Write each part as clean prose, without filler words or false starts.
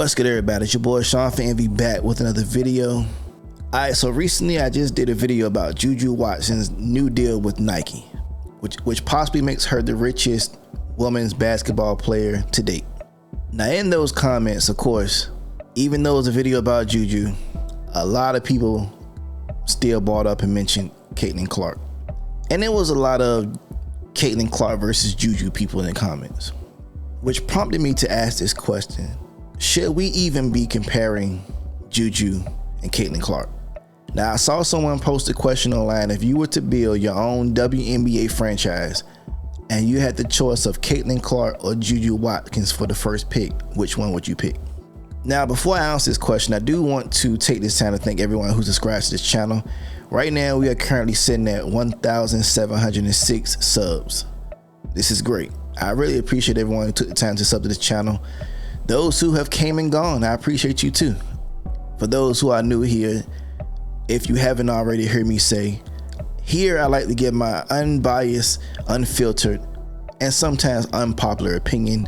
What's good, everybody? It's your boy ShawnFromNVY back with another video. Alright, so recently I just did a video about JuJu Watkins' new deal with Nike, which possibly makes her the richest women's basketball player to date. Now, in those comments, of course, even though it's a video about JuJu, a lot of people still brought up and mentioned Caitlin Clark. And there was a lot of Caitlin Clark versus JuJu people in the comments, which prompted me to ask this question. Should we even be comparing JuJu and Caitlin Clark? Now, I saw someone post a question online. If you were to build your own WNBA franchise and you had the choice of Caitlin Clark or JuJu Watkins for the first pick, which one would you pick? Now, before I answer this question, I do want to take this time to thank everyone who subscribes to this channel. Right now, we are currently sitting at 1,706 subs. This is great. I really appreciate everyone who took the time to sub to this channel. Those who have came and gone, I appreciate you too. For those who are new here, if you haven't already heard me say, here I like to give my unbiased, unfiltered, and sometimes unpopular opinion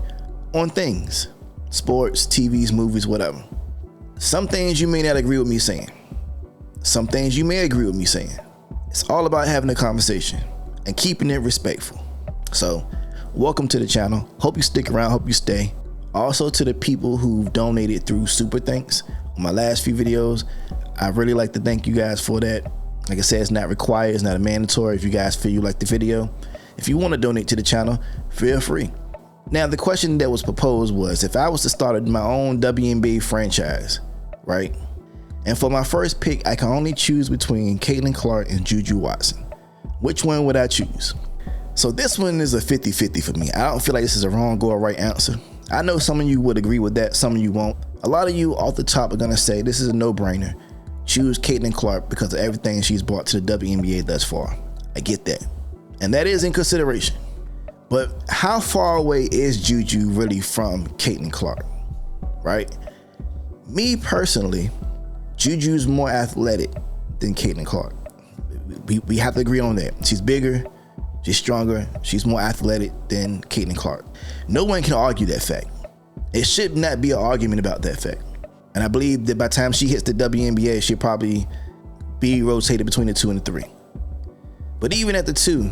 on things. Sports, TVs, movies, whatever. Some things you may not agree with me saying. Some things you may agree with me saying. It's all about having a conversation and keeping it respectful. So, welcome to the channel. Hope you stick around, hope you stay. Also, to the people who've donated through Super Thanks on my last few videos, I really like to thank you guys for that. Like I said, it's not required, it's not a mandatory. If you guys feel you like the video, if you want to donate to the channel, feel free. Now, the question that was proposed was, if I was to start my own WNBA franchise, right? And for my first pick, I can only choose between Caitlin Clark and JuJu Watkins. Which one would I choose? So this one is a 50-50 for me. I don't feel like this is a wrong or right answer. I know some of you would agree with that, some of you won't. A lot of you off the top are gonna say this is a no-brainer. Choose Caitlin Clark because of everything she's brought to the WNBA thus far. I get that. And that is in consideration. But how far away is JuJu really from Caitlin Clark, right? Me personally, JuJu's more athletic than Caitlin Clark. We have to agree on that. She's bigger, she's stronger, she's more athletic than Caitlin Clark. No one can argue that fact. It should not be an argument about that fact. And I believe that by the time she hits the WNBA, she'll probably be rotated between the 2 and the 3. But even at the 2,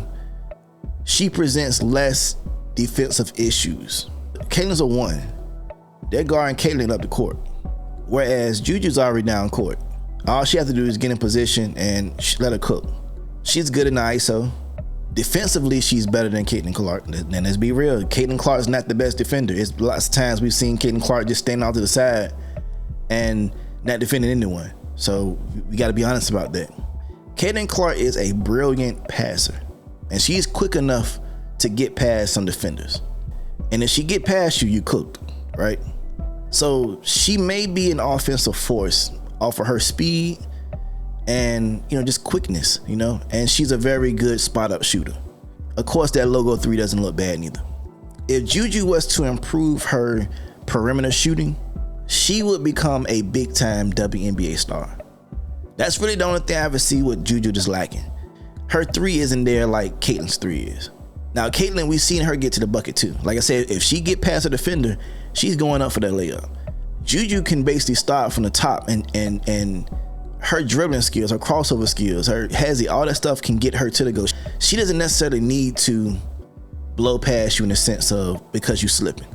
she presents less defensive issues. Caitlin's a 1. They're guarding Caitlin up the court. Whereas JuJu's already down court. All she has to do is get in position and let her cook. She's good in the ISO. Defensively, she's better than Caitlin Clark. And let's be real, Caitlin Clark's not the best defender. It's lots of times we've seen Caitlin Clark just stand off to the side and not defending anyone. So we got to be honest about that. Caitlin Clark is a brilliant passer, and she's quick enough to get past some defenders. And if she get past you, you cooked, right? So she may be an offensive force off of her speed and, just quickness, and she's a very good spot up shooter. Of course, that logo 3 doesn't look bad neither. If JuJu was to improve her perimeter shooting, she would become a big time WNBA star. That's really the only thing I ever see what JuJu is lacking. Her 3 isn't there like Caitlin's 3 is. Now, Caitlin, we've seen her get to the bucket too. Like I said, if she get past a defender, she's going up for that layup. JuJu can basically start from the top, and her dribbling skills, her crossover skills, her hezzy, all that stuff can get her to the goal. She doesn't necessarily need to blow past you in the sense of because you slipping.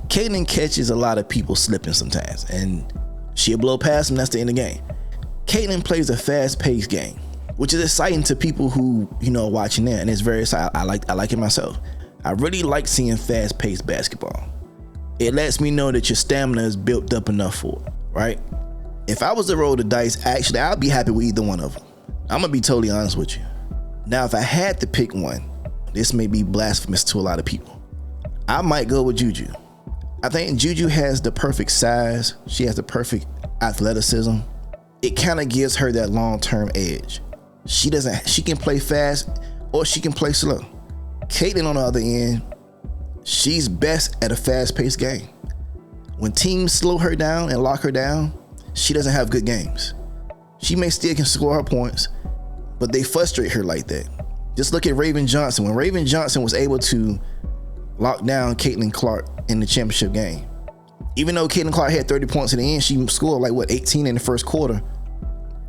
Caitlin catches a lot of people slipping sometimes, and she'll blow past them. That's the end of the game. Caitlin plays a fast-paced game, which is exciting to people who are watching that, and it's very exciting. I like it myself. I really like seeing fast-paced basketball. It lets me know that your stamina is built up enough for it, right? If I was to roll the dice, actually, I'd be happy with either one of them. I'm gonna be totally honest with you. Now, if I had to pick one, this may be blasphemous to a lot of people. I might go with JuJu. I think JuJu has the perfect size. She has the perfect athleticism. It kind of gives her that long-term edge. She can play fast or she can play slow. Caitlin, on the other end, she's best at a fast-paced game. When teams slow her down and lock her down, she doesn't have good games. She may still can score her points, but they frustrate her like that. Just look at Raven Johnson. When Raven Johnson was able to lock down Caitlin Clark in the championship game, Even though Caitlin Clark had 30 points in the end, she scored like what, 18 in the first quarter.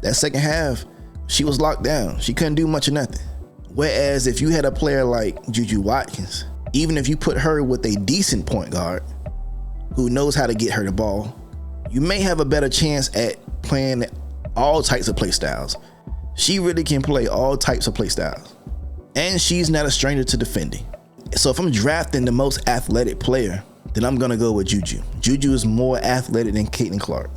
That second half, she was locked down. She couldn't do much of nothing. Whereas if you had a player like JuJu Watkins, even if you put her with a decent point guard who knows how to get her the ball, you may have a better chance at playing all types of play styles. She really can play all types of play styles. And she's not a stranger to defending. So if I'm drafting the most athletic player, then I'm gonna go with JuJu. JuJu is more athletic than Caitlin Clark.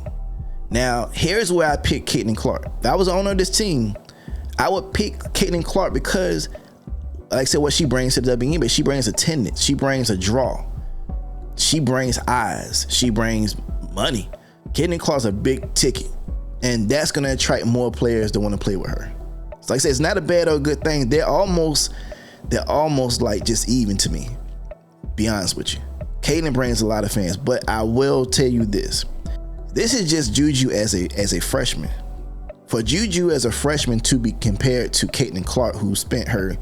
Now, here's where I pick Caitlin Clark. If I was the owner of this team, I would pick Caitlin Clark because, like I said, what she brings to the WNBA, she brings attendance, she brings a draw, she brings eyes, she brings money. Caitlin Clark's a big ticket, and that's gonna attract more players that want to play with her. So like I said, it's not a bad or a good thing. They're almost like just even to me, be honest with you. Caitlin brings a lot of fans, but I will tell you this. This is just JuJu as a freshman. For JuJu as a freshman to be compared to Caitlin Clark, who spent her,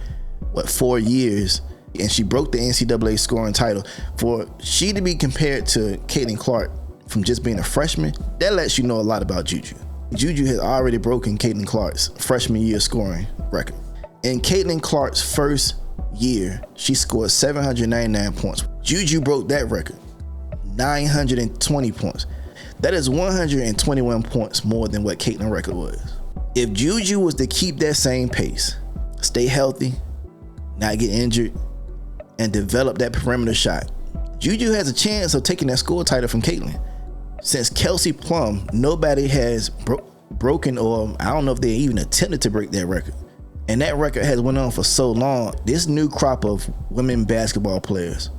4 years, and she broke the NCAA scoring title, for she to be compared to Caitlin Clark from just being a freshman, that lets you know a lot about JuJu. JuJu has already broken Caitlin Clark's freshman year scoring record. In Caitlin Clark's first year, she scored 799 points. JuJu broke that record, 920 points. That is 121 points more than what Caitlin's record was. If JuJu was to keep that same pace, stay healthy, not get injured, and develop that perimeter shot, JuJu has a chance of taking that score title from Caitlin. Since Kelsey Plum, nobody has broken, or I don't know if they even attempted to break that record. And that record has went on for so long. This new crop of women basketball players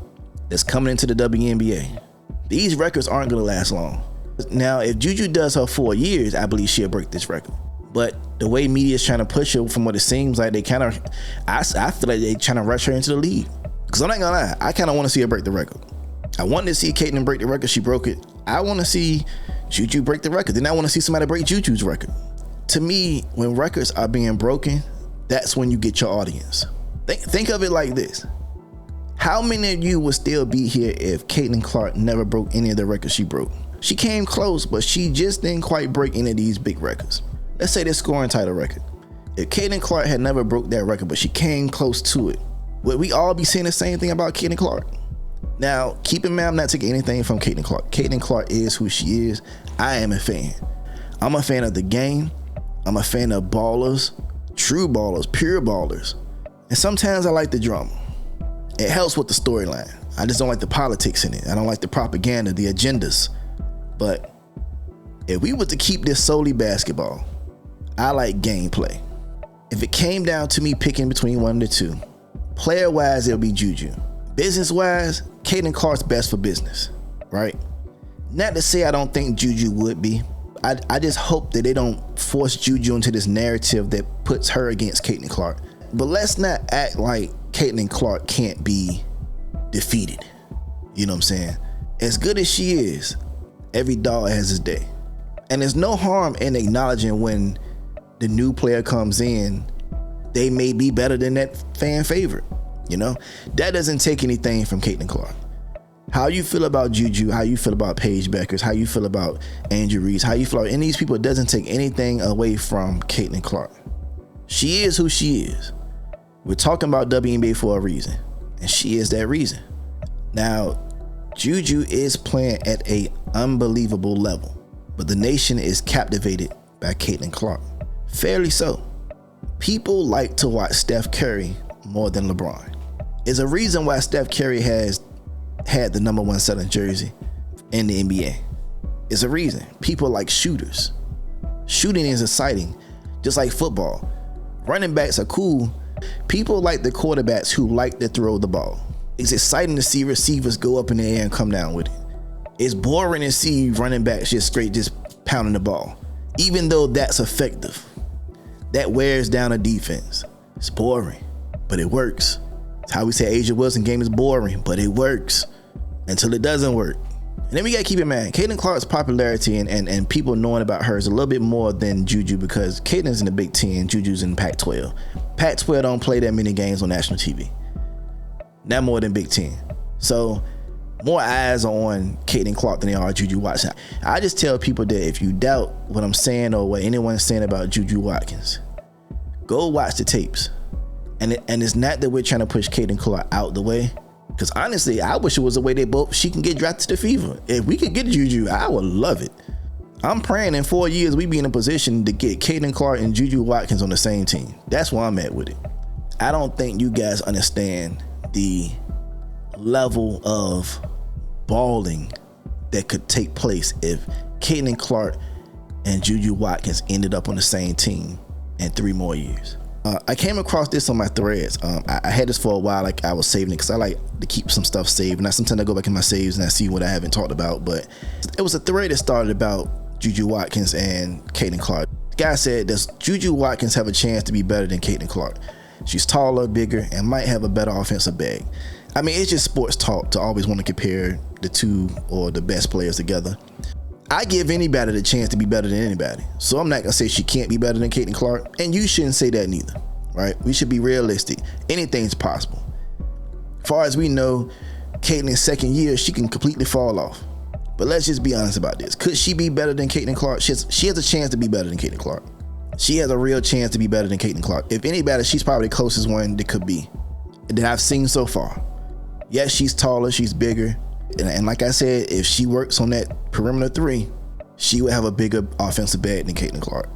that's coming into the WNBA, these records aren't gonna last long. Now, if JuJu does her 4 years, I believe she'll break this record. But the way media is trying to push her, from what it seems like, I feel like they're trying to rush her into the league. Because I'm not gonna lie, I kind of want to see her break the record. I wanted to see Caitlin break the record, she broke it. I want to see JuJu break the record. Then I want to see somebody break JuJu's record. To me, when records are being broken, that's when you get your audience. Think of it like this. How many of you would still be here if Caitlin Clark never broke any of the records she broke? She came close, but she just didn't quite break any of these big records. Let's say this scoring title record. If Caitlin Clark had never broke that record, but she came close to it, would we all be saying the same thing about Caitlin Clark? Now, keep in mind, I'm not taking anything from Caitlin Clark. Caitlin Clark is who she is. I am a fan. I'm a fan of the game. I'm a fan of ballers, true ballers, pure ballers. And sometimes I like the drama. It helps with the storyline. I just don't like the politics in it. I don't like the propaganda, the agendas. But if we were to keep this solely basketball, I like gameplay. If it came down to me picking between one of the two, player-wise, it'll be JuJu. Business-wise, Caitlin Clark's best for business, right? Not to say I don't think JuJu would be. I just hope that they don't force JuJu into this narrative that puts her against Caitlin Clark. But let's not act like Caitlin Clark can't be defeated. You know what I'm saying? As good as she is, every dog has his day. And there's no harm in acknowledging when the new player comes in, they may be better than that fan favorite. You know, that doesn't take anything from Caitlin Clark. How you feel about JuJu, how you feel about Paige Beckers, how you feel about Angel Reese, how you feel about any of these people, doesn't take anything away from Caitlin Clark. She is who she is. We're talking about WNBA for a reason, and she is that reason. Now, JuJu is playing at an unbelievable level, but the nation is captivated by Caitlin Clark. Fairly so. People like to watch Steph Curry more than LeBron. There's a reason why Steph Curry has had the #1 selling jersey in the NBA. It's a reason. People like shooters. Shooting is exciting, just like football. Running backs are cool. People like the quarterbacks who like to throw the ball. It's exciting to see receivers go up in the air and come down with it. It's boring to see running backs just pounding the ball, even though that's effective. That wears down a defense. It's boring, but it works. It's how we say Asia Wilson game is boring, but it works until it doesn't work. And then we gotta keep in mind, Caitlin Clark's popularity and people knowing about her is a little bit more than JuJu, because Caitlin's in the Big Ten, JuJu's in Pac-12. Pac-12 don't play that many games on national TV. Not more than Big Ten. So more eyes are on Caitlin Clark than they are JuJu Watkins. I just tell people that if you doubt what I'm saying or what anyone's saying about JuJu Watkins, go watch the tapes. And it's not that we're trying to push Caitlin Clark out the way, because honestly, I wish it was a way she can get drafted to FIFA. If we could get JuJu, I would love it. I'm praying in 4 years we be in a position to get Caitlin Clark and JuJu Watkins on the same team. That's where I'm at with it. I don't think you guys understand the level of balling that could take place if Caitlin Clark and JuJu Watkins ended up on the same team in 3 more years. I came across this on my threads. I had this for a while, like I was saving it because I like to keep some stuff saved. And sometimes I go back in my saves and I see what I haven't talked about. But it was a thread that started about JuJu Watkins and Caitlin Clark. The guy said, does JuJu Watkins have a chance to be better than Caitlin Clark? She's taller, bigger, and might have a better offensive bag. I mean, it's just sports talk to always want to compare the two or the best players together. I give anybody the chance to be better than anybody. So I'm not gonna say she can't be better than Caitlin Clark, and you shouldn't say that neither, right? We should be realistic. Anything's possible. As far as we know, Caitlin's second year, she can completely fall off. But let's just be honest about this. Could she be better than Caitlin Clark? She has a chance to be better than Caitlin Clark. She has a real chance to be better than Caitlin Clark. If anybody, she's probably the closest one that could be that I've seen so far. Yes, she's taller, she's bigger. And like I said, if she works on that perimeter 3, she would have a bigger offensive bag than Caitlin Clark.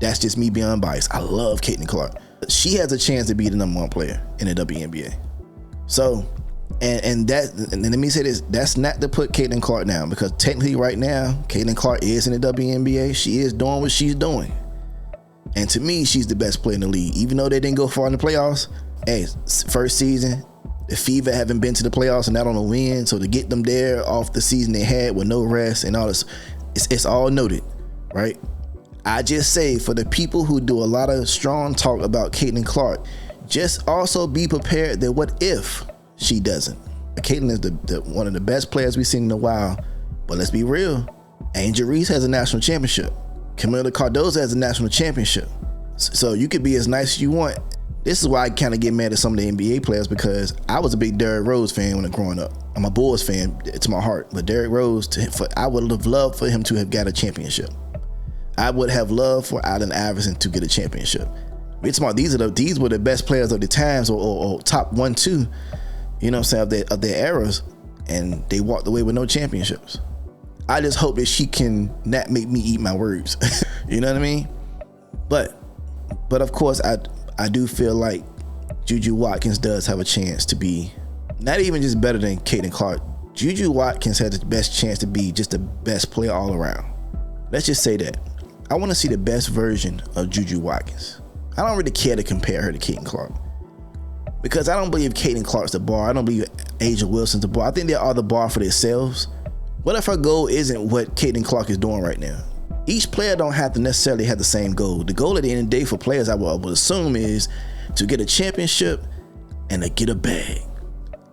That's just me being unbiased. I love Caitlin Clark. She has a chance to be the #1 player in the WNBA. So, and let me say this, that's not to put Caitlin Clark down, because technically right now, Caitlin Clark is in the WNBA. She is doing what she's doing. And to me, she's the best player in the league. Even though they didn't go far in the playoffs, hey, first season, the Fever haven't been to the playoffs and not on a win. So to get them there off the season they had with no rest and all this, it's all noted, right? I just say, for the people who do a lot of strong talk about Caitlin Clark, just also be prepared that what if she doesn't? Caitlin is the one of the best players we've seen in a while. But let's be real, Angel Reese has a national championship. Camila Cardozo has a national championship. So you could be as nice as you want. This is why I kind of get mad at some of the NBA players, because I was a big Derrick Rose fan when I was growing up. I'm a Bulls fan to my heart, but Derrick Rose, I would have loved for him to have got a championship. I would have loved for Allen Iverson to get a championship. It's about these were the best players of the times, or top 1, 2, you know what I'm saying, of their eras, and they walked away with no championships. I just hope that she can not make me eat my words. You know what I mean? But of course, I do feel like JuJu Watkins does have a chance to be not even just better than Caitlin Clark. JuJu Watkins has the best chance to be just the best player all around. Let's just say that. I want to see the best version of JuJu Watkins. I don't really care to compare her to Caitlin Clark, because I don't believe Caitlin Clark's the bar. I don't believe A'ja Wilson's the bar. I think they are the bar for themselves. What if her goal isn't what Caitlin Clark is doing right now? Each player don't have to necessarily have the same goal. The goal at the end of the day for players, I would assume, is to get a championship and to get a bag.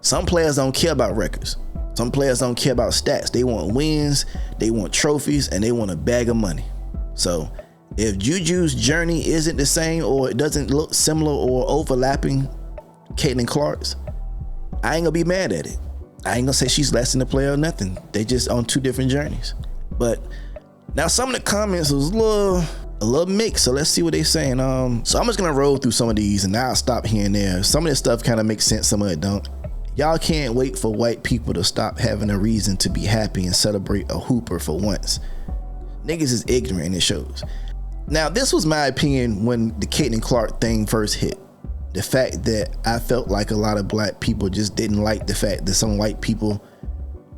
Some players don't care about records. Some players don't care about stats. They want wins, they want trophies, and they want a bag of money. So if JuJu's journey isn't the same, or it doesn't look similar or overlapping Caitlin Clark's, I ain't gonna be mad at it. I ain't gonna say she's less than a player or nothing. They just on 2 different journeys. But now some of the comments was a little mixed, so let's see what they're saying. So I'm just gonna roll through some of these, and now I'll stop here and there. Some of this stuff kind of makes sense, some of it don't. Y'all can't wait for white people to stop having a reason to be happy and celebrate a hooper for once. Niggas is ignorant, and it shows. Now, this was my opinion when the Caitlin Clark thing first hit. The fact that I felt like a lot of black people just didn't like the fact that some white people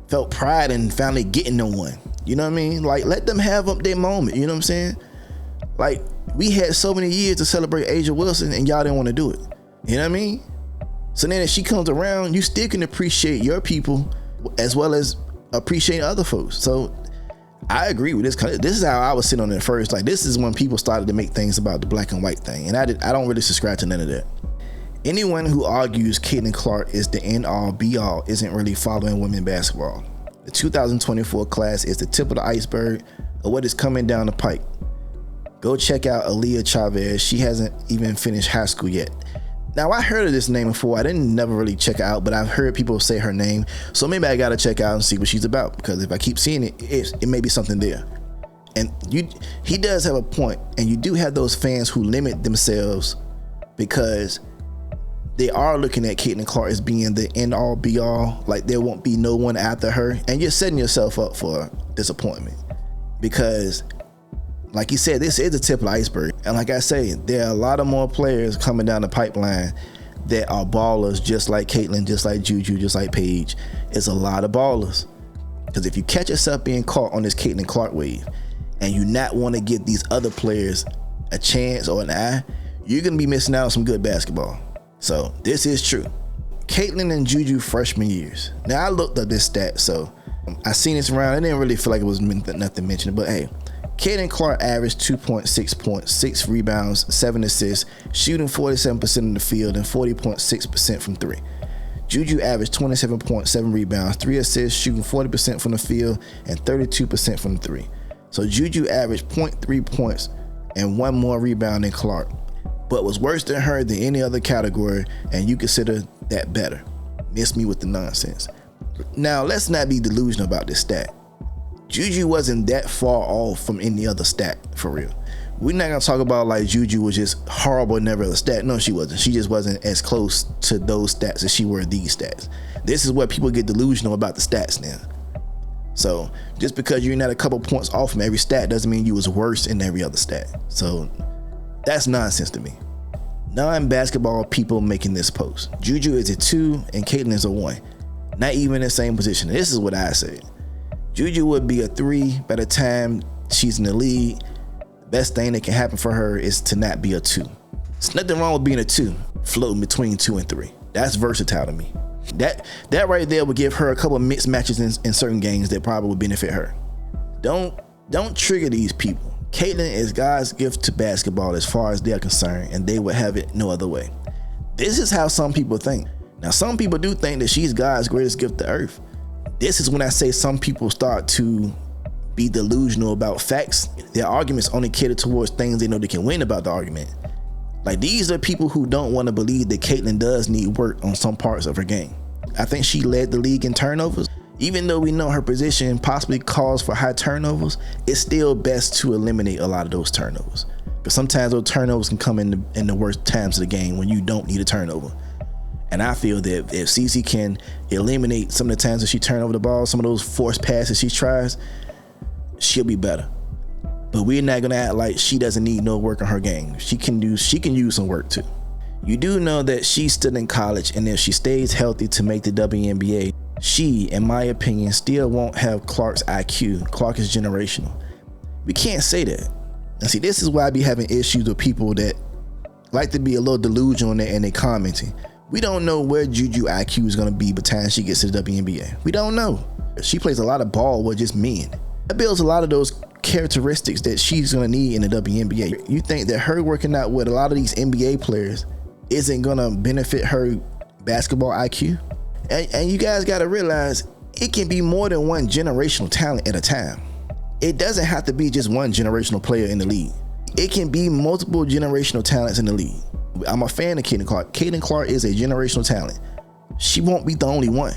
felt pride in finally getting no one. You know what I mean? Like, let them have up their moment. You know what I'm saying? Like, we had so many years to celebrate A'ja Wilson, and y'all didn't want to do it. You know what I mean? So then if she comes around, you still can appreciate your people as well as appreciate other folks. So I agree with this. This is how I was sitting on it first. Like, this is when people started to make things about the black and white thing. And I don't really subscribe to none of that. Anyone who argues Caitlin Clark is the end all be all isn't really following women basketball. The 2024 class is the tip of the iceberg of what is coming down the pike. Go check out Aaliyah Chavez. She hasn't even finished high school yet. Now, I heard of this name before. I didn't never really check her out, but I've heard people say her name. So maybe I gotta check out and see what she's about, because if I keep seeing it, it may be something there. And he does have a point, and you do have those fans who limit themselves because they are looking at Caitlin Clark as being the end all be all, like there won't be no one after her, and you're setting yourself up for disappointment. Because like you said, this is the tip of the iceberg. And like I say, there are a lot of more players coming down the pipeline that are ballers, just like Caitlin, just like JuJu, just like Paige. It's a lot of ballers. Because if you catch yourself being caught on this Caitlin Clark wave and you not want to give these other players a chance or an eye, you're going to be missing out on some good basketball. So this is true. Caitlin and JuJu freshman years. Now I looked up this stat, so I seen this around. I didn't really feel like it was nothing mentioned, but hey, Caitlin Clark averaged 2.6 points, 6 rebounds, 7 assists, shooting 47% in the field and 40.6% from three. JuJu averaged 27.7 rebounds, 3 assists, shooting 40% from the field and 32% from the three. So JuJu averaged 0.3 points and 1 more rebound than Clark, but was worse than her than any other category, and you consider that better. Miss me with the nonsense. Now, let's not be delusional about this stat. JuJu wasn't that far off from any other stat, for real. We're not gonna talk about like JuJu was just horrible in every other stat. No, she wasn't. She just wasn't as close to those stats as she were these stats. This is where people get delusional about the stats now. So just because you're not a couple points off from every stat doesn't mean you was worse in every other stat. So that's nonsense to me. Non-basketball people making this post. JuJu is a 2 and Caitlin is a 1. Not even in the same position. This is what I said. JuJu would be a 3 by the time she's in the league. The best thing that can happen for her is to not be a 2. There's nothing wrong with being a 2, floating between 2 and 3. That's versatile to me. That right there would give her a couple of mixed matches in certain games that probably would benefit her. Don't trigger these people. Caitlin is God's gift to basketball as far as they're concerned, and they would have it no other way. This is how some people think. Now, some people do think that she's God's greatest gift to earth. This is when I say some people start to be delusional about facts. Their arguments only cater towards things they know they can win about the argument. Like, these are people who don't want to believe that Caitlin does need work on some parts of her game. I think she led the league in turnovers. Even though we know her position possibly calls for high turnovers, it's still best to eliminate a lot of those turnovers. Because sometimes those turnovers can come in the worst times of the game when you don't need a turnover. And I feel that if Cece can eliminate some of the times that she turns over the ball, some of those forced passes she tries, she'll be better. But we're not gonna act like she doesn't need no work on her game. She can use some work too. You do know that she's still in college, and if she stays healthy to make the WNBA, she, in my opinion, still won't have Clark's IQ. Clark is generational. We can't say that. And see, this is why I be having issues with people that like to be a little delusional in their commenting. We don't know where JuJu IQ is going to be by the time she gets to the WNBA. We don't know. She plays a lot of ball with just men. That builds a lot of those characteristics that she's going to need in the WNBA. You think that her working out with a lot of these NBA players isn't going to benefit her basketball IQ? And you guys got to realize it can be more than one generational talent at a time. It doesn't have to be just one generational player in the league. It can be multiple generational talents in the league. I'm a fan of Caitlin Clark. Caitlin Clark is a generational talent. She won't be the only one.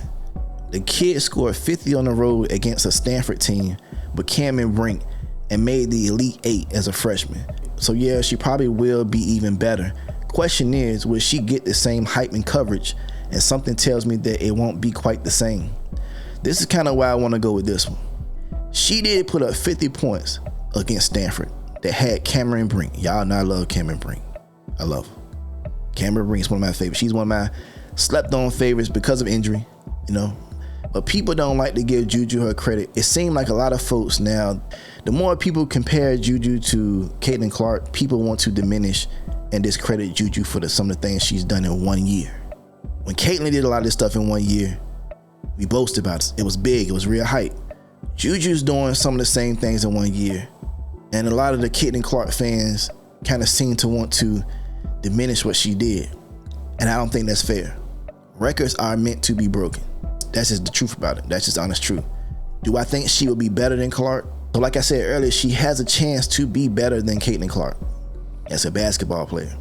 The kid scored 50 on the road against a Stanford team with Cameron Brink and made the Elite 8 as a freshman. So yeah, she probably will be even better. Question is, will she get the same hype and coverage? And something tells me that it won't be quite the same. This is kind of why I want to go with this one. She did put up 50 points against Stanford that had Cameron Brink. Y'all know I love Cameron Brink. I love her. Cameron Brink's one of my favorites. She's one of my slept on favorites because of injury, you know. But people don't like to give JuJu her credit. It seems like a lot of folks now, the more people compare JuJu to Caitlin Clark, people want to diminish and discredit JuJu for some of the things she's done in 1 year. When Caitlin did a lot of this stuff in 1 year, we boasted about it. It was big. It was real hype. JuJu's doing some of the same things in 1 year. And a lot of the Caitlin Clark fans kind of seem to want to diminish what she did. And I don't think that's fair. Records are meant to be broken. That's just the truth about it. That's just honest truth. Do I think she will be better than Clark? So like I said earlier, she has a chance to be better than Caitlin Clark as a basketball player.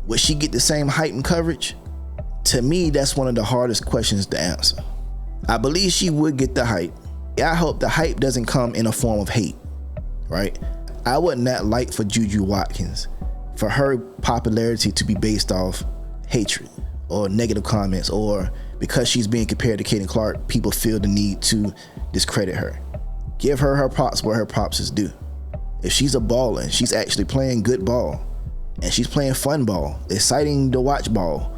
Would she get the same hype and coverage? To me, that's one of the hardest questions to answer. I believe she would get the hype. I hope the hype doesn't come in a form of hate, right? I would not like for JuJu Watkins, for her popularity to be based off hatred or negative comments, or because she's being compared to Caitlin Clark, people feel the need to discredit her. Give her her props where her props is due. If she's a baller and she's actually playing good ball, and she's playing fun ball, exciting to watch ball,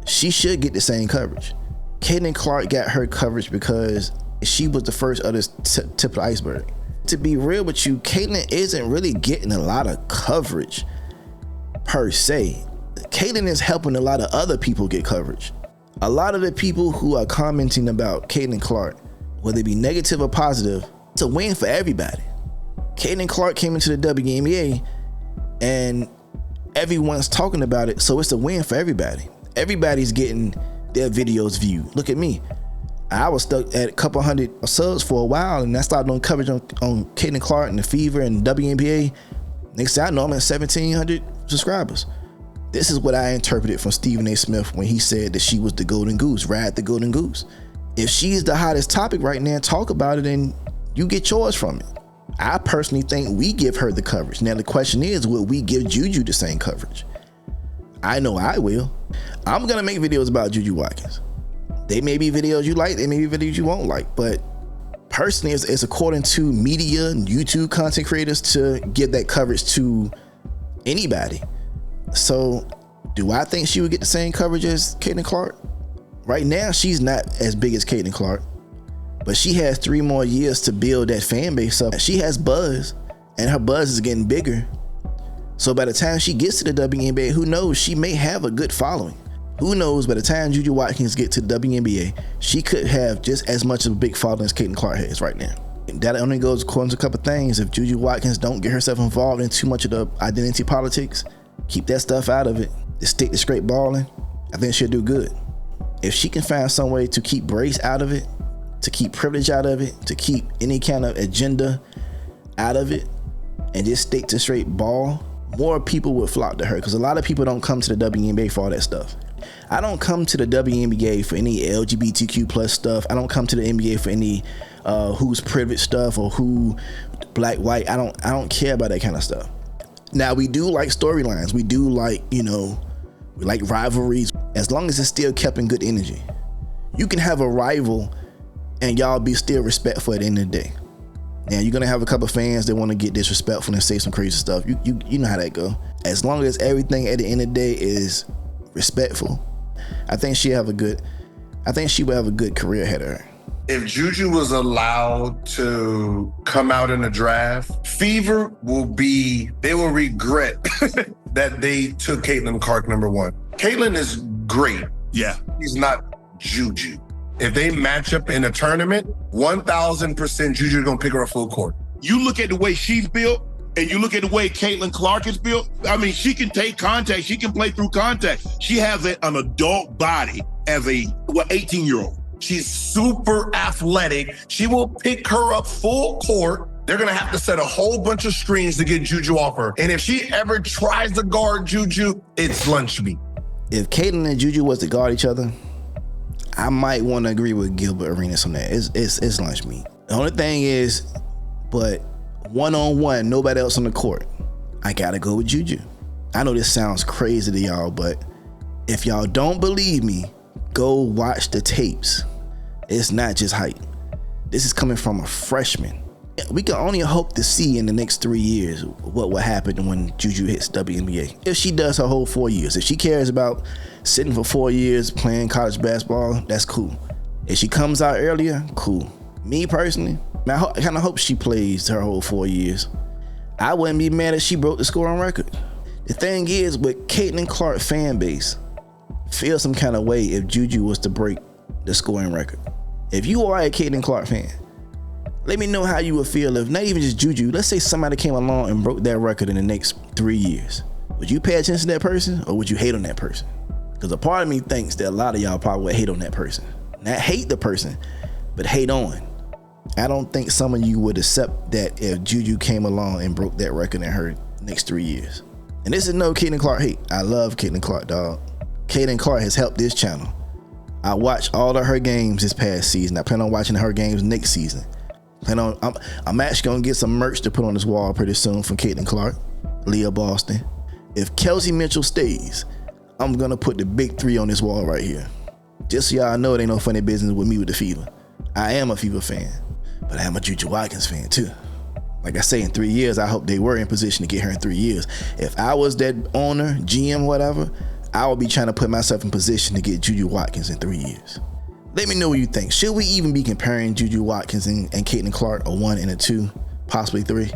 she should get the same coverage. Caitlin Clark got her coverage because she was the first of the tip of the iceberg. To be real with you, Caitlin isn't really getting a lot of coverage per se. Caitlin is helping a lot of other people get coverage. A lot of the people who are commenting about Caitlin Clark, whether it be negative or positive, it's a win for everybody. Caitlin Clark came into the WNBA and everyone's talking about it, so it's a win for everybody. Everybody's getting their videos viewed. Look at me. I was stuck at a couple hundred subs for a while, and I started doing coverage on Caitlin Clark and the Fever and WNBA. Next thing I know, I'm at 1,700 subscribers. This is what I interpreted from Stephen A. Smith when he said that she was the golden goose, ride the golden goose. If she's the hottest topic right now, talk about it and you get yours from it. I personally think we give her the coverage. Now the question is, will we give JuJu the same coverage? I know I will. I'm gonna make videos about JuJu Watkins. They may be videos you like, they may be videos you won't like, but personally it's according to media and YouTube content creators to give that coverage to anybody. So do I think she would get the same coverage as Caitlin Clark? Right now she's not as big as Caitlin Clark, but she has 3 more years to build that fan base up. She has buzz, and her buzz is getting bigger. So by the time she gets to the WNBA, who knows, she may have a good following. Who knows, by the time JuJu Watkins get to the WNBA, she could have just as much of a big following as Caitlin Clark has right now. And that only goes according to a couple things. If JuJu Watkins don't get herself involved in too much of the identity politics, keep that stuff out of it, just stick to straight balling, I think she'll do good. If she can find some way to keep race out of it, to keep privilege out of it, to keep any kind of agenda out of it, and just stick to straight ball, more people would flock to her, because a lot of people don't come to the WNBA for all that stuff. I don't come to the WNBA for any LGBTQ plus stuff. I don't come to the NBA for any who's privileged stuff or who black, white. I don't care about that kind of stuff. Now we do like storylines. We do like, we like rivalries, as long as it's still kept in good energy. You can have a rival and y'all be still respectful at the end of the day. Now you're gonna have a couple of fans that want to get disrespectful and say some crazy stuff. You know how that go. As long as everything at the end of the day is respectful, I think she would have a good career ahead of her. If JuJu was allowed to come out in the draft, Fever they will regret that they took Caitlin Clark #1. Caitlin is great. Yeah. She's not JuJu. If they match up in a tournament, 1,000% JuJu gonna pick her up full court. You look at the way she's built, and you look at the way Caitlin Clark is built. I mean, she can take contact. She can play through contact. She has an adult body as a 18-year-old. She's super athletic. She will pick her up full court. They're gonna have to set a whole bunch of screens to get JuJu off her. And if she ever tries to guard JuJu, it's lunch meat. If Caitlin and JuJu was to guard each other, I might want to agree with Gilbert Arenas on that. It's lunch meat. The only thing is, but one-on-one, nobody else on the court, I gotta go with JuJu. I know this sounds crazy to y'all, but if y'all don't believe me, go watch the tapes. It's not just hype. This is coming from a freshman. We can only hope to see in the next 3 years what will happen when JuJu hits WNBA. If she does her whole 4 years, if she cares about sitting for 4 years playing college basketball, that's cool. If she comes out earlier, cool. Me personally, I kind of hope she plays her whole 4 years. I wouldn't be mad if she broke the scoring record. The thing is, with Caitlin Clark fan base, feel some kind of way if JuJu was to break the scoring record. If you are a Caitlin Clark fan, let me know how you would feel if not even just JuJu, let's say somebody came along and broke that record in the next 3 years. Would you pay attention to that person or would you hate on that person? Because a part of me thinks that a lot of y'all probably would hate on that person. Not hate the person, but hate on. I don't think some of you would accept that if JuJu came along and broke that record in her next 3 years. And this is no Caitlin Clark hate. I love Caitlin Clark, dog. Caitlin Clark has helped this channel. I watched all of her games this past season. I plan on watching her games next season. I'm actually gonna get some merch to put on this wall pretty soon from Caitlin Clark, Leah Boston. If Kelsey Mitchell stays, I'm gonna put the big 3 on this wall right here. Just so y'all know it ain't no funny business with me with the Fever. I am a Fever fan, but I am a JuJu Watkins fan too. Like I say, in 3 years, I hope they were in position to get her in 3 years. If I was that owner, GM, whatever, I would be trying to put myself in position to get JuJu Watkins in 3 years. Let me know what you think. Should we even be comparing JuJu Watkins and Caitlin Clark, a 1 and a 2, possibly 3?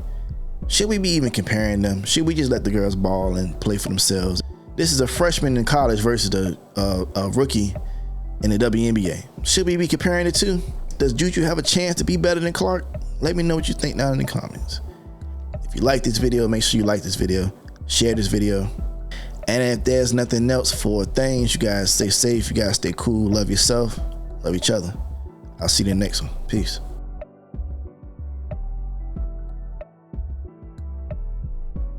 Should we be even comparing them? Should we just let the girls ball and play for themselves? This is a freshman in college versus a rookie in the WNBA. Should we be comparing the two? Does JuJu have a chance to be better than Clark? Let me know what you think down in the comments. If you like this video, make sure you like this video, share this video. And if there's nothing else for things, you guys stay safe, you guys stay cool, love yourself, love each other. I'll see you in the next one. Peace.